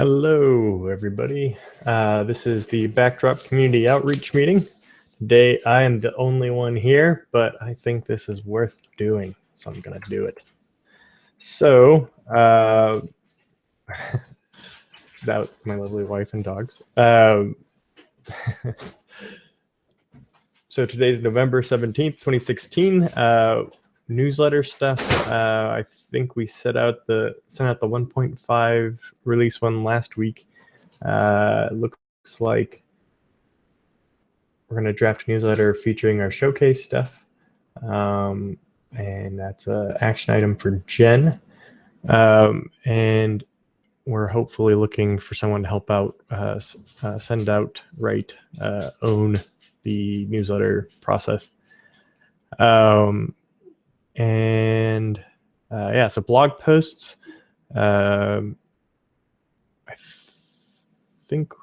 Hello, everybody. This is the Backdrop Community Outreach Meeting. Today, I am the only one here, but I think this is worth doing, so I'm going to do it. So, that's my lovely wife and dogs. So today's November 17th, 2016. Newsletter stuff. I think we sent out the 1.5 release one last week. Looks like we're going to draft a newsletter featuring our showcase stuff. And that's an action item for Jen. And we're hopefully looking for someone to help out, send out, write, own the newsletter process. So blog posts. I think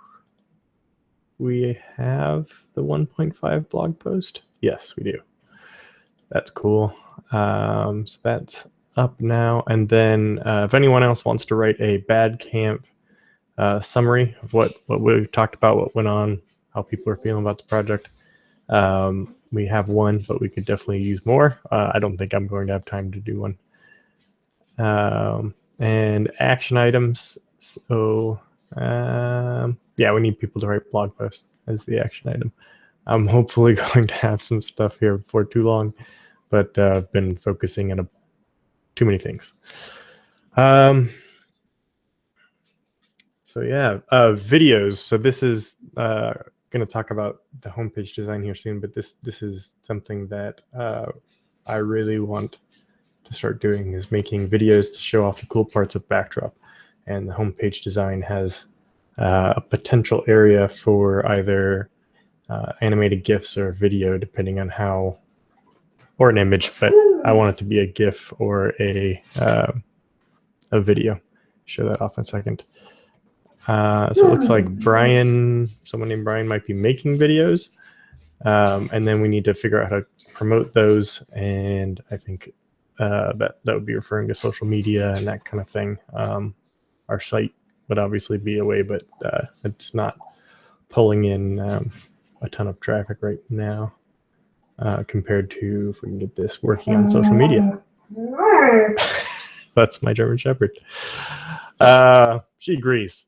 we have the 1.5 blog post. Yes, we do. That's cool. So that's up now. And then if anyone else wants to write a bad camp summary of what we talked about, what went on, how people are feeling about the project, we have one, but we could definitely use more. I don't think I'm going to have time to do one. And action items. So yeah, we need people to write blog posts as the action item. I'm hopefully going to have some stuff here before too long, but I've been focusing on too many things. So yeah, videos. So this is going to talk about the homepage design here soon, but this is something that I really want to start doing, is making videos to show off the cool parts of Backdrop. And the homepage design has a potential area for either animated GIFs or video, depending on how, or an image, but I want it to be a GIF or a video. Show that off in a second. So it looks like someone named Brian might be making videos. And then we need to figure out how to promote those. And I think that would be referring to social media and that kind of thing. Our site would obviously be a way, but it's not pulling in a ton of traffic right now compared to if we can get this working on social media. That's my German Shepherd. She agrees.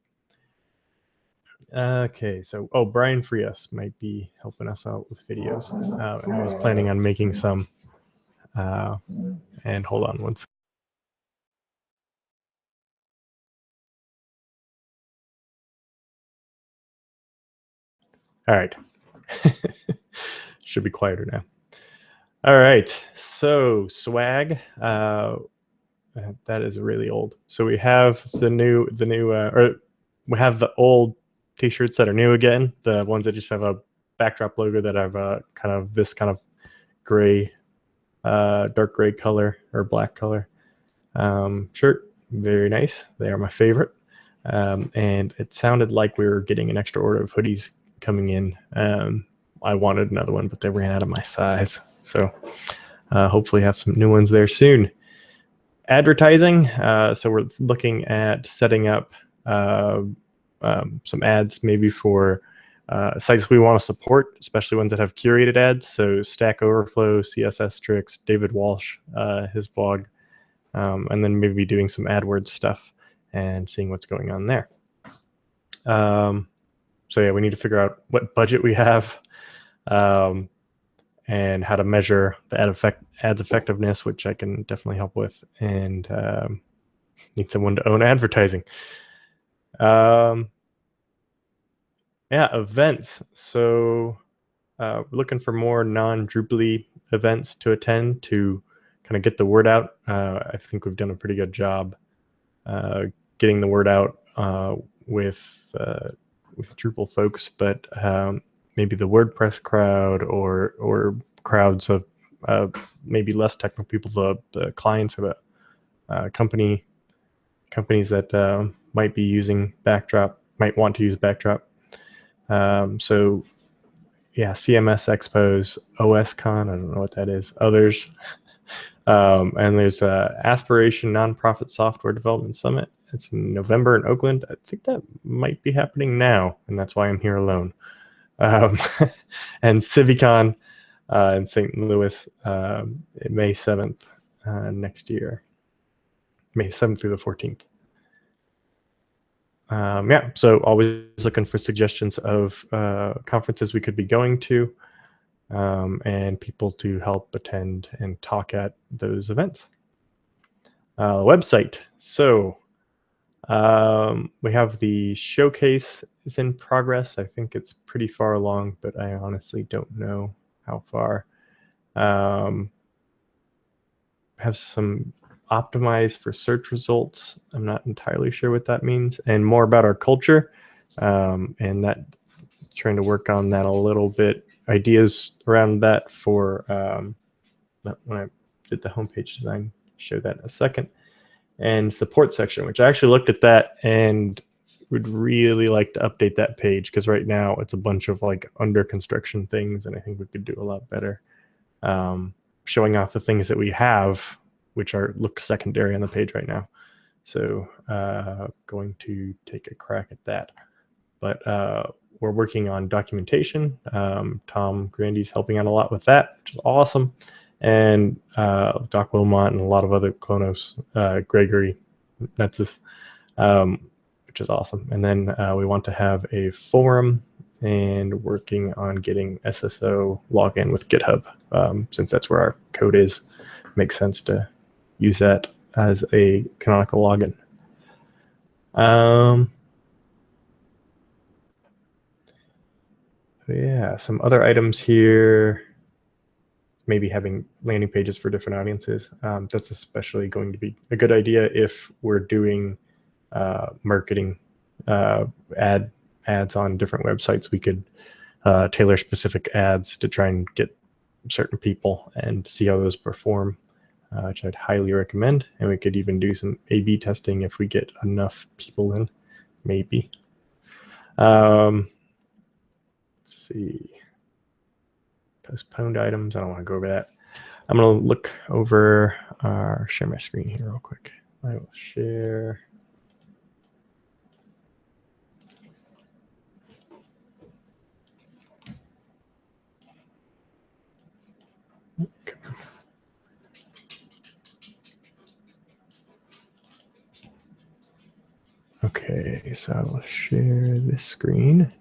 Okay, so Brian Frias might be helping us out with videos. And I was planning on making some. And hold on one second. All right. Should be quieter now. All right. So swag. That is really old. So we have or we have the old t-shirts that are new again, the ones that just have a Backdrop logo that have kind of this kind of gray, dark gray color or black color shirt. Very nice. They are my favorite. And it sounded like we were getting an extra order of hoodies coming in. I wanted another one, but they ran out of my size. So hopefully have some new ones there soon. Advertising. So we're looking at setting up some ads maybe for sites we want to support, especially ones that have curated ads. So Stack Overflow, CSS Tricks, David Walsh, his blog, and then maybe doing some AdWords stuff and seeing what's going on there. So yeah, we need to figure out what budget we have and how to measure the ads effectiveness, which I can definitely help with, and need someone to own advertising. Yeah, events. So we're looking for more non-Drupal events to attend to kind of get the word out. I think we've done a pretty good job getting the word out with Drupal folks, but maybe the WordPress crowd or crowds of maybe less technical people, the clients of a companies that might be using Backdrop, might want to use Backdrop. So yeah, CMS Expos, OSCon, I don't know what that is. Others. And there's a Aspiration Nonprofit Software Development Summit. It's in November in Oakland. I think that might be happening now, and that's why I'm here alone. And Civicon in St. Louis, May 7th next year, May 7th through the 14th. Yeah, so always looking for suggestions of conferences we could be going to, and people to help attend and talk at those events. Website. So we have the showcase is in progress. I think it's pretty far along, but I honestly don't know how far. Have some optimized for search results. I'm not entirely sure what that means, and more about our culture, and that trying to work on that a little bit. Ideas around that for when I did the homepage design, show that in a second. And support section, which I actually looked at that and would really like to update that page, because right now it's a bunch of like under construction things, and I think we could do a lot better showing off the things that we have, which look secondary on the page right now. So going to take a crack at that. But we're working on documentation. Tom Grandy's helping out a lot with that, which is awesome. And Doc Wilmot and a lot of other Clonos, Gregory Netsis, which is awesome. And then we want to have a forum and working on getting SSO login with GitHub, since that's where our code is. Makes sense to use that as a canonical login. Yeah, some other items here. Maybe having landing pages for different audiences. That's especially going to be a good idea if we're doing marketing ads on different websites. We could tailor specific ads to try and get certain people and see how those perform, which I'd highly recommend. And we could even do some A/B testing if we get enough people in, maybe. Let's see. Postponed items. I don't want to go over that. I'm going to look over share my screen here real quick. I will share. Okay, so I will share this screen.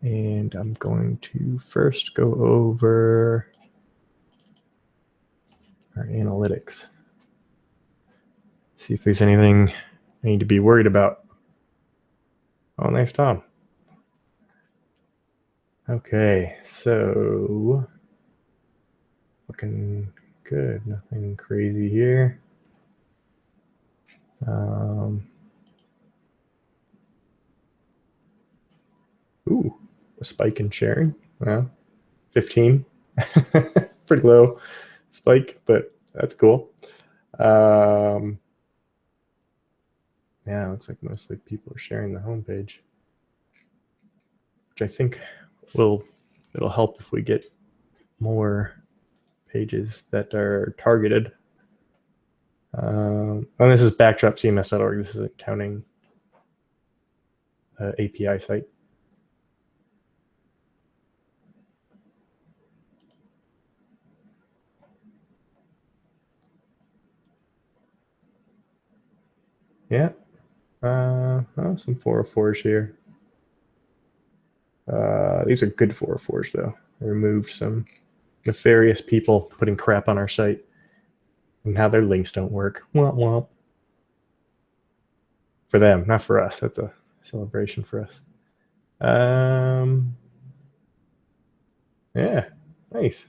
And I'm going to first go over our analytics. See if there's anything I need to be worried about. Oh, nice, Tom. Okay, so looking good. Nothing crazy here. Ooh, a spike in sharing. Well, 15. Pretty low spike, but that's cool. Yeah, it looks like mostly people are sharing the homepage, which I think it'll help if we get more pages that are targeted. And this is backdropcms.org. This isn't counting API site. Yeah. Oh, some 404s here. These are good 404s, though. I removed some nefarious people putting crap on our site, and now their links don't work. Womp womp. For them, not for us. That's a celebration for us. Yeah, nice.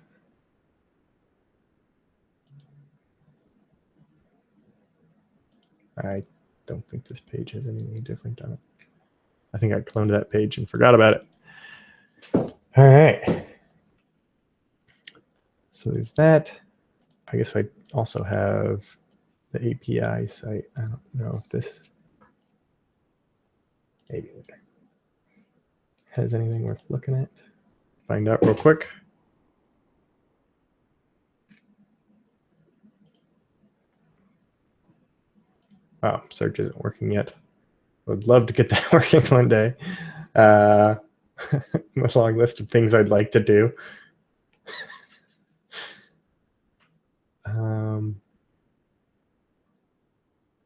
I don't think this page has anything different on it. I think I cloned that page and forgot about it. All right. So there's that. I guess I also have the API site. I don't know if this maybe has anything worth looking at. Find out real quick. Oh, search isn't working yet. Would love to get that working one day. A long list of things I'd like to do.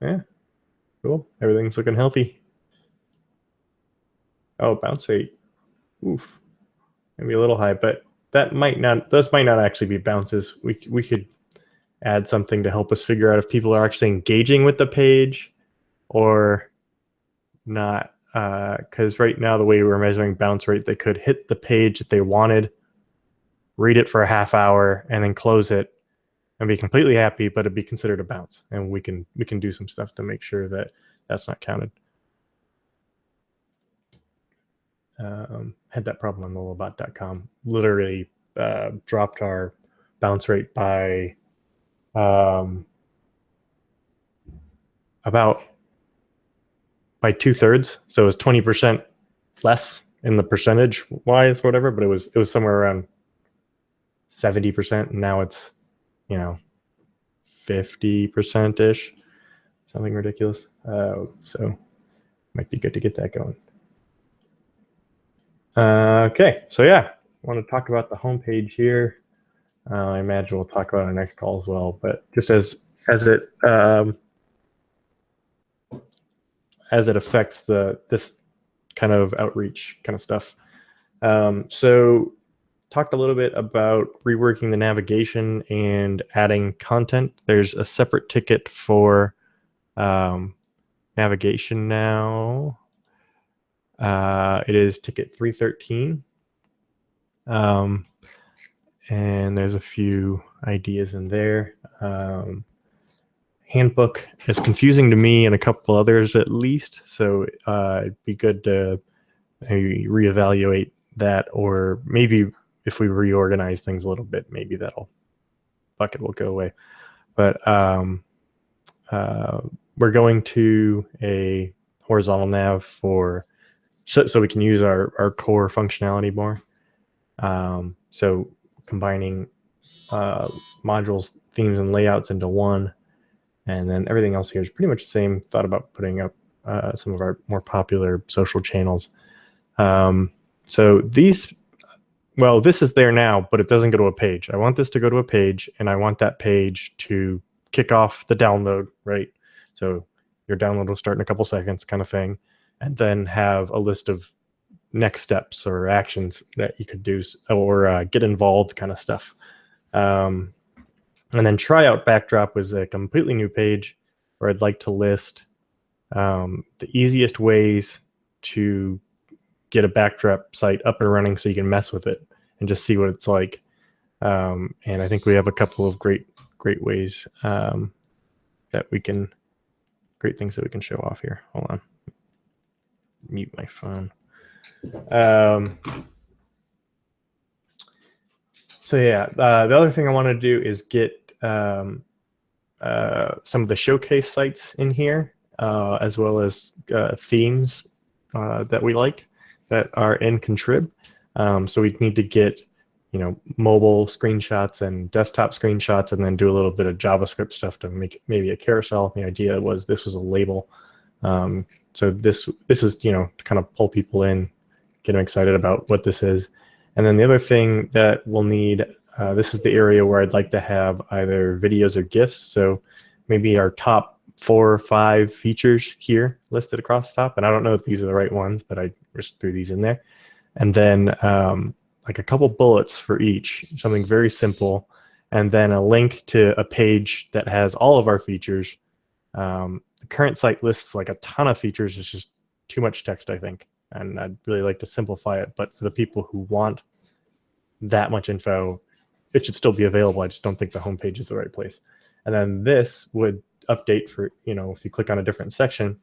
Yeah, cool. Everything's looking healthy. Oh, bounce rate. Oof. Maybe a little high, but that might not. Those might not actually be bounces. We could add something to help us figure out if people are actually engaging with the page or not. Because right now, the way we're measuring bounce rate, they could hit the page if they wanted, read it for a half hour, and then close it and be completely happy, but it'd be considered a bounce. And we can do some stuff to make sure that that's not counted. Had that problem on lolobot.com. Literally dropped our bounce rate by about by 2/3. So it was 20% less in the percentage wise, whatever, but it was somewhere around 70%. And now it's, 50% ish, something ridiculous. So might be good to get that going. Okay, so yeah, I want to talk about the homepage here. I imagine we'll talk about our next call as well, but just as it affects this kind of outreach kind of stuff. So talked a little bit about reworking the navigation and adding content. There's a separate ticket for navigation now. It is ticket 313. And there's a few ideas in there. Handbook is confusing to me and a couple others at least, so it'd be good to maybe reevaluate that, or maybe if we reorganize things a little bit, maybe that'll bucket will go away. But we're going to a horizontal nav for so we can use our core functionality more. So combining modules, themes, and layouts into one, and then everything else here is pretty much the same. Thought about putting up some of our more popular social channels. So these, well, this is there now, but it doesn't go to a page. I want this to go to a page, and I want that page to kick off the download, right? So your download will start in a couple seconds kind of thing, and then have a list of next steps or actions that you could do, or get involved kind of stuff. And then Tryout Backdrop was a completely new page where I'd like to list the easiest ways to get a backdrop site up and running so you can mess with it and just see what it's like. And I think we have a couple of great ways that we can, great things that we can show off here. Hold on. Mute my phone. So yeah, the other thing I want to do is get some of the showcase sites in here, as well as themes that we like that are in Contrib. So we need to get, mobile screenshots and desktop screenshots, and then do a little bit of JavaScript stuff to make maybe a carousel. The idea was this was a label. So this is, to kind of pull people in, get them excited about what this is. And then the other thing that we'll need, this is the area where I'd like to have either videos or GIFs. So maybe our top 4 or 5 features here listed across the top. And I don't know if these are the right ones, but I just threw these in there. And then like a couple bullets for each, something very simple. And then a link to a page that has all of our features. The current site lists like a ton of features. It's just too much text, I think. And I'd really like to simplify it. But for the people who want that much info, it should still be available. I just don't think the homepage is the right place. And then this would update for, if you click on a different section,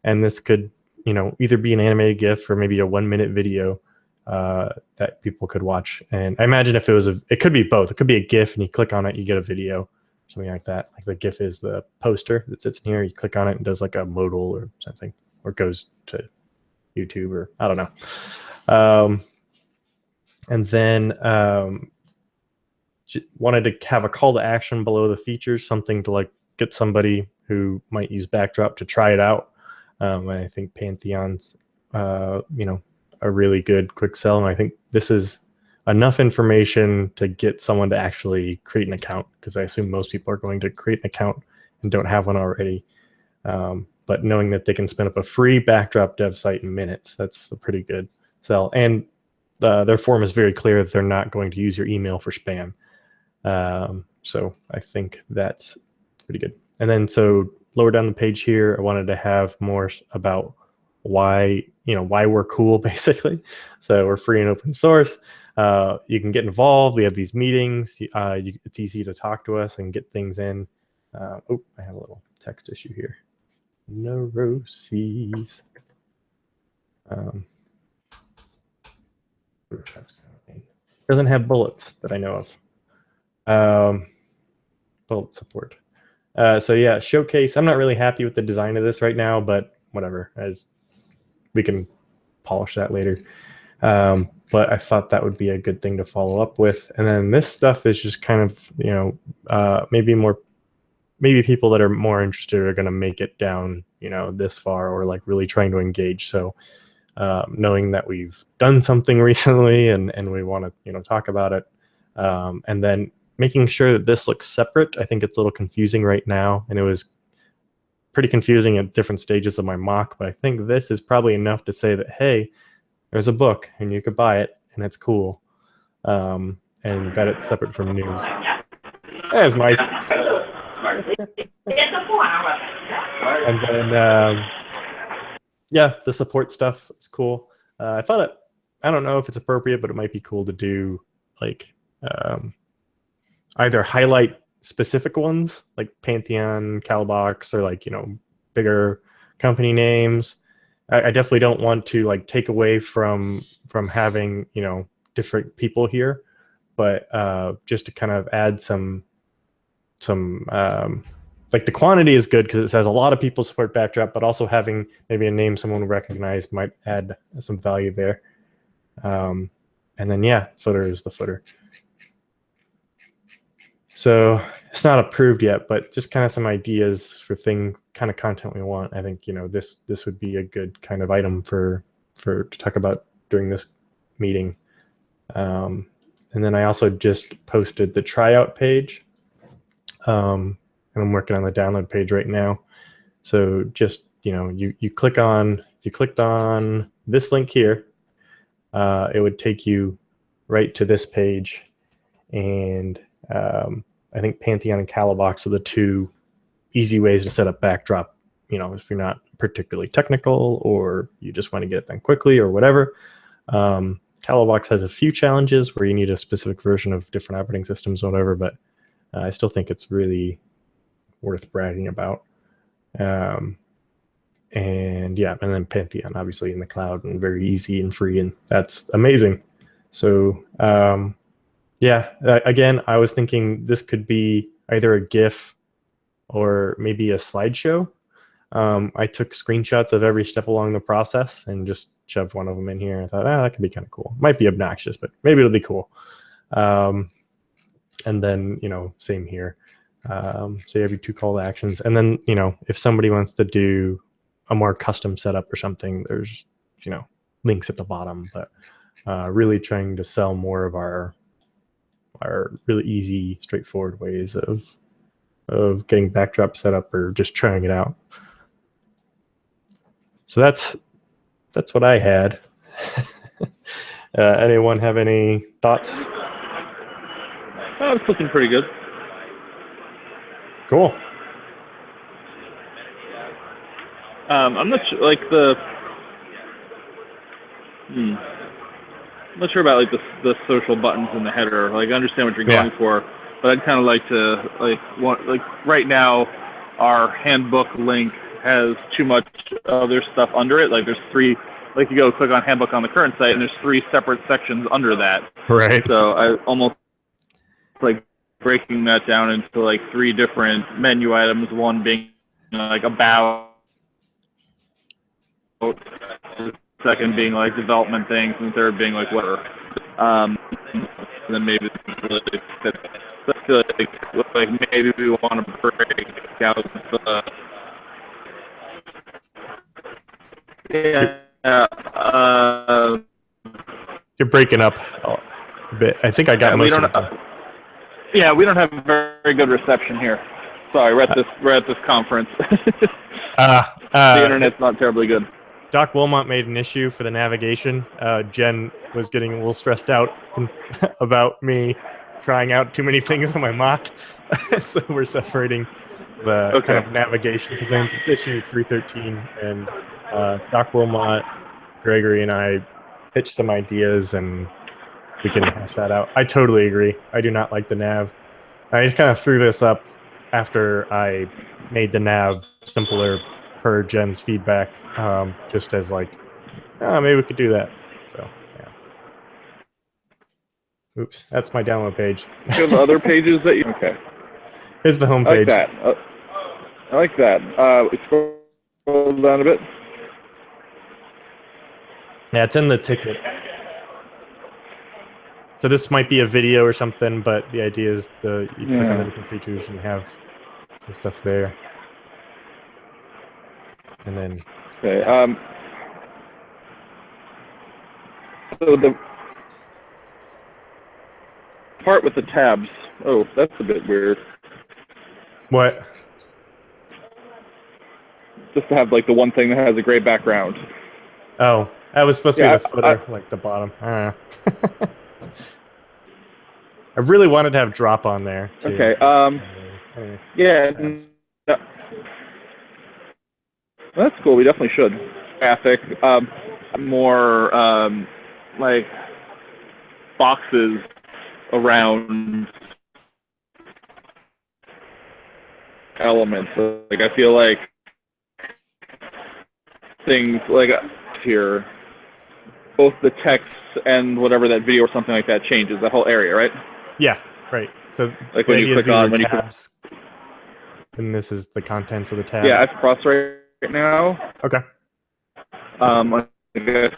and this could, either be an animated GIF or maybe a 1-minute video that people could watch. And I imagine if it was it could be both. It could be a GIF and you click on it, you get a video, something like that. Like the GIF is the poster that sits in here. You click on it and does like a modal or something, or goes to YouTube, or I don't know. And then wanted to have a call to action below the features, something to like get somebody who might use Backdrop to try it out. And I think Pantheon's, you know, a really good quick sell. And I think this is enough information to get someone to actually create an account, because I assume most people are going to create an account and don't have one already. But knowing that they can spin up a free Backdrop dev site in minutes, that's a pretty good sell. And their form is very clear that they're not going to use your email for spam. So I think that's pretty good. And then so lower down the page here, I wanted to have more about why, you know, why we're cool, basically. So we're free and open source. You can get involved. We have these meetings. It's easy to talk to us and get things in. Oh, I have a little text issue here. Neuroses. Doesn't have bullets that I know of. Bullet support. So yeah, Showcase. I'm not really happy with the design of this right now, but whatever. We can polish that later. But I thought that would be a good thing to follow up with. And then this stuff is just kind of, you know, maybe people that are more interested are going to make it down, you know, this far, or like really trying to engage. So knowing that we've done something recently and we want to, you know, talk about it, and then making sure that this looks separate. I think it's a little confusing right now, and it was pretty confusing at different stages of my mock, but I think this is probably enough to say that, hey, there's a book and you could buy it and it's cool, and that it's separate from news. There's Mike. And then, yeah, the support stuff is cool. I don't know if it's appropriate, but it might be cool to do like either highlight specific ones like Pantheon, Calabox, or like, you know, bigger company names. I definitely don't want to like take away from having, you know, different people here, but just to kind of add some like the quantity is good because it says a lot of people support Backdrop, but also having maybe a name someone will recognize might add some value there. And then yeah, footer is the footer. So it's not approved yet, but just kind of some ideas for kind of content we want. I think, you know, this would be a good kind of item to talk about during this meeting. And then I also just posted the tryout page. And I'm working on the download page right now. So just, you know, you clicked on this link here, it would take you right to this page. And I think Pantheon and Calabox are the two easy ways to set up Backdrop, you know, if you're not particularly technical or you just want to get it done quickly or whatever. Calabox has a few challenges where you need a specific version of different operating systems or whatever, but I still think it's really worth bragging about. And yeah, and then Pantheon, obviously in the cloud and very easy and free, and that's amazing. So yeah, again, I was thinking this could be either a GIF or maybe a slideshow. I took screenshots of every step along the process and just shoved one of them in here. I thought, that could be kind of cool. Might be obnoxious, but maybe it'll be cool. And then, you know, same here. So you have your two call to actions. And then, you know, if somebody wants to do a more custom setup or something, there's, you know, links at the bottom. But really trying to sell more of our really easy, straightforward ways of getting Backdrop set up or just trying it out. So that's what I had. Anyone have any thoughts? It's looking pretty good. Cool. I'm not sure, like I'm not sure about like the social buttons in the header. Like I understand what you're going for, but I'd kind of like to right now, our handbook link has too much other stuff under it. Like there's three. Like you go click on handbook on the current site, and there's three separate sections under that. Right. So I almost like breaking that down into like three different menu items. One being like about, the second being like development things, and the third being like whatever. and then maybe really fit. So I feel like maybe we want to break out the You're breaking up a bit. I think I got most of it. Yeah, we don't have a very good reception here. Sorry, we're at this conference. The internet's not terribly good. Doc Wilmot made an issue for the navigation. Jen was getting a little stressed out about me trying out too many things on my mock. So we're separating the kind of navigation contains. It's issue 313, and Doc Wilmot, Gregory, and I pitched some ideas, and we can hash that out. I totally agree. I do not like the nav. I just kind of threw this up after I made the nav simpler per Jen's feedback, just as like, maybe we could do that. So, yeah. Oops, that's my download page. You have other pages that you... Okay. Here's the home page. I like that. Scroll down a bit. Yeah, it's in the ticket. So this might be a video or something, but the idea is you click on the different features and you have some stuff there. And then... Okay. So the part with the tabs. Oh, that's a bit weird. What? Just to have like the one thing that has a gray background. Oh, that was supposed to be the footer, like the bottom. I don't know. I really wanted to have drop on there too. Okay. Yeah. That's cool. We definitely should. Graphic. More like boxes around elements. Like I feel like things like here, both the text and whatever that video or something like that changes that whole area, right? Yeah, right. So like when you click on tabs, and this is the contents of the tab. Yeah, I've crossed right now. Okay. I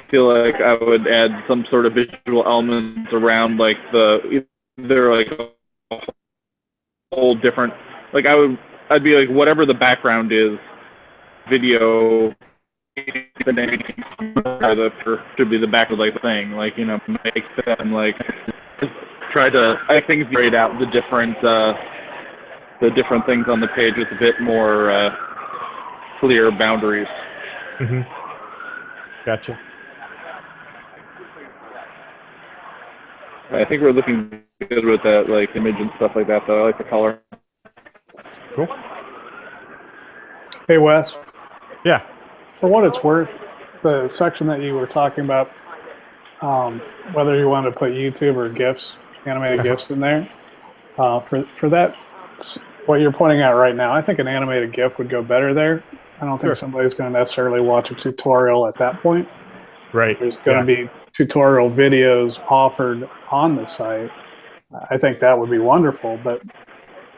feel like I would add some sort of visual elements around like either like a whole different, like I'd be like whatever the background is, video, the name should be the back of like the thing, like make them like try to grade out the different things on the page with a bit more clear boundaries. Mm-hmm. Gotcha. I think we're looking good with that, like image and stuff like that. Though I like the color. Cool. Hey Wes. Yeah. For what it's worth, the section that you were talking about, whether you wanted to put YouTube or GIFs, animated GIFs in there, for that, what you're pointing out right now, I think an animated GIF would go better there. I don't think somebody's going to necessarily watch a tutorial at that point. Right. There's going to be tutorial videos offered on the site. I think that would be wonderful, but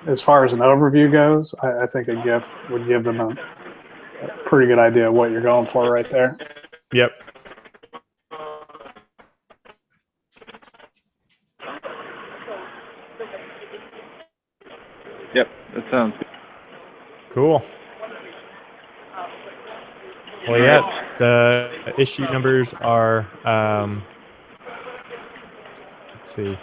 as far as an overview goes, I think a GIF would give them a pretty good idea of what you're going for right there. Yep. Yep, that sounds good. Cool. Well, yeah, the issue numbers are, let's see,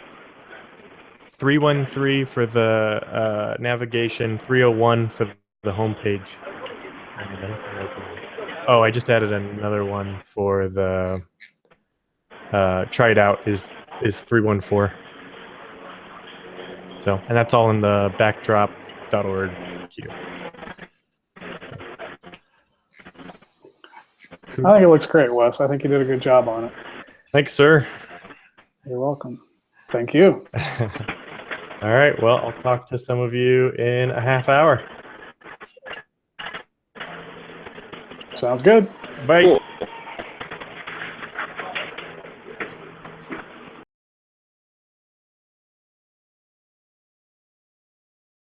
313 for the navigation, 301 for the homepage. Oh, I just added another one for the try it out is 314. So, and that's all in the backdrop.org queue. I think it looks great, Wes. I think you did a good job on it. Thanks, sir. You're welcome. Thank you. All right. Well, I'll talk to some of you in a half hour. Sounds good. Bye. Cool.